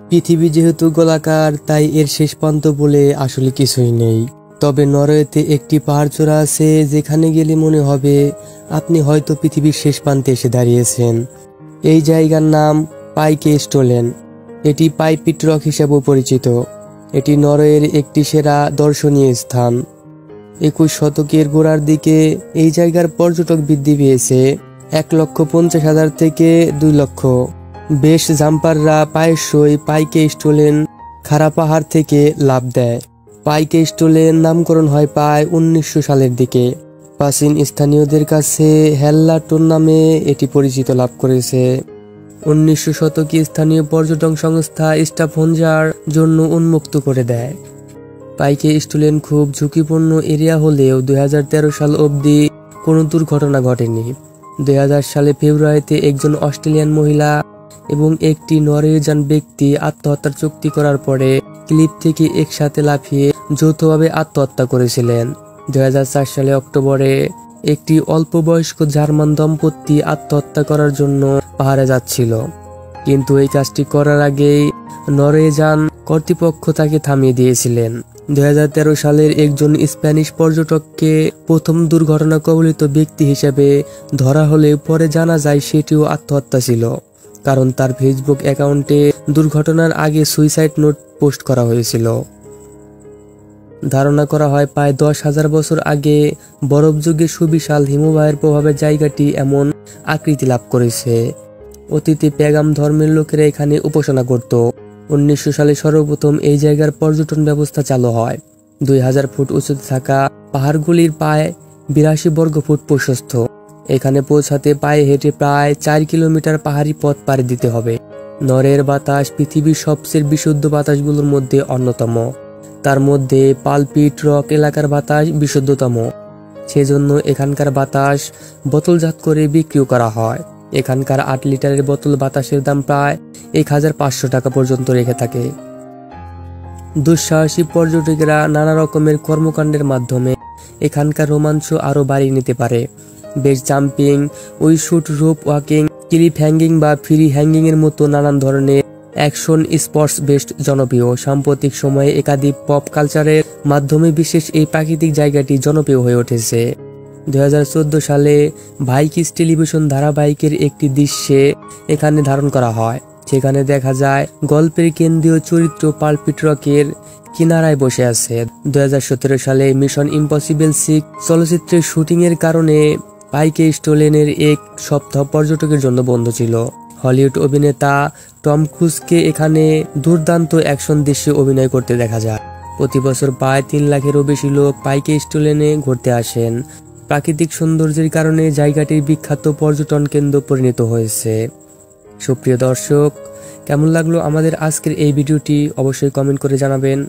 পৃথিবী যেহেতু গোলাকার, তাই এর শেষ প্রান্ত বলে আসলে কিছুই নেই। তবে নরওয়েতে একটি পাহাড়চূড়া আছে যেখানে গেলে মনে হবে আপনি হয়তো পৃথিবীর শেষ প্রান্তে এসে দাঁড়িয়েছেন। এই জায়গার নাম পাইকেস্টোলেন। এটি পাইপিট রক হিসেবেও পরিচিত। এটি নরওয়ের একটি সেরা দর্শনীয় স্থান। 21 শতকের গোড়ার দিকে এই জায়গার পর্যটক বৃদ্ধি পেয়েছে 1,50,000 থেকে 2 লক্ষ। বেশ জাম্পাররা প্রায়শই পাইকেস্টোলেন খাড়া পাহাড় থেকে লাফ দেয়। পাইকেস্টোলেন নামকরণ হয় প্রায় 1900 সালের দিকে। প্রাচীন স্থানীয়দের কাছে হেল্লাটোন নামে এটি পরিচিত লাভ করেছে। 1900 শতকে স্থানীয় পর্যটন সংস্থা স্টাফঞ্জার জন্য উন্মুক্ত করে দেয়। পাইকেস্টোলেন খুব ঝুঁকিপূর্ণ এরিয়া হলেও 2013 সাল অবধি কোনো দুর্ঘটনা ঘটেনি। 2000 সালে ফেব্রুয়ারিতে একজন অস্ট্রেলিয়ান মহিলা এবং একটি নরওয়েজিয়ান ব্যক্তি আত্মহত্যার চুক্তি করার পরে ক্লিফ থেকে একসাথে লাফিয়ে যৌথভাবে আত্মহত্যা করেছিলেন। 2004 সালে অক্টোবরে একটি অল্পবয়স্ক জার্মান দম্পতি আত্মহত্যা করার জন্য পাহাড়ে যাচ্ছিল, কিন্তু এই কাজটি করার আগেই নরওয়েজিয়ান কর্তৃপক্ষ তাকে থামিয়ে দিয়েছিলেন। 2013 সালের একজন স্প্যানিশ পর্যটককে প্রথম দুর্ঘটনা কবলিত ব্যক্তি হিসেবে ধরা হলে পরে জানা যায় সেটিও আত্মহত্যা ছিল, কারণ তার ফেসবুক অ্যাকাউন্টে দুর্ঘটনার আগে সুইসাইড নোট পোস্ট করা হয়েছিল। ধারণা করা হয় প্রায় 10,000 বছর আগে বরফ যুগে সুবিশাল হিমবাহের প্রভাবে জায়গাটি এমন আকৃতি লাভ করেছে। অতীতে প্যাগাম ধর্মের লোকেরা এখানে উপাসনা করত। 1900 সালে সর্বপ্রথম এই জায়গার পর্যটন ব্যবস্থা চালু হয়। 2000 ফুট উঁচুতে থাকা পাহাড়গুলির প্রায় 82 বর্গ ফুট প্রশস্ত। এখানে পৌঁছাতে পায়ে হেঁটে প্রায় 4 কিলোমিটার পাহাড়ি পথ পাড়ি দিতে হবে। নরওয়ের বাতাস পৃথিবীর সবচেয়ে বিশুদ্ধ বাতাসগুলোর মধ্যে অন্যতম। তার মধ্যে পালপিট রক এলাকার বাতাস বিশুদ্ধতম। সেজন্য এখানকার বাতাস বোতলজাত করে বিক্রিও করা হয়। এখানকার 8 লিটারের বোতল বাতাসের দাম প্রায় 1,500 টাকা পর্যন্ত রেখে থাকে। দুঃসাহসী পর্যটকেরা নানা রকমের কর্মকাণ্ডের মাধ্যমে এখানকার রোমাঞ্চ আরও বাড়িয়ে নিতে পারে। Base jumping, wingsuit, rope walking, cliff hanging বা ফ্রি হ্যাঙ্গিং এর মতো নানান ধরনের অ্যাকশন স্পোর্টস বেশ জনপ্রিয়। সাম্প্রতিক সময়ে একাধিক পপ কালচারের মাধ্যমে বিশেষ এই প্রাকৃতিক জায়গাটি জনপ্রিয় হয়ে উঠেছে। 2014 সালে ভাইকিস টেলিভিশন ধারাবাহিকের একটি দৃশ্যে এখানে ধারণ করা হয়। সেখানে দেখা যায় গল্পের কেন্দ্রীয় চরিত্র পালপিট রকের কিনারায় বসে আছে। 2017 সালে মিশন ইম্পসিবল 6 চলচ্চিত্রের শুটিং এর কারণে পাইকেস্টোলেনের এক সপ্তাহ পর্যটকের জন্য বন্ধ ছিল। হলিউড অভিনেতা টম ক্রুজকে এখানে দুর্দান্ত অ্যাকশন দৃশ্যে অভিনয় করতে দেখা যায়। প্রতি বছর প্রায় 3 লাখেরও বেশি লোক পাইকেস্টোলেনে ঘুরতে আসেন। প্রাকৃতিক সৌন্দর্যের কারণে জায়গাটির বিখ্যাত পর্যটন কেন্দ্র পরিণত হয়েছে। সুপ্রিয় দর্শক, কেমন লাগলো আমাদের আজকের এই ভিডিওটি অবশ্যই কমেন্ট করে জানাবেন।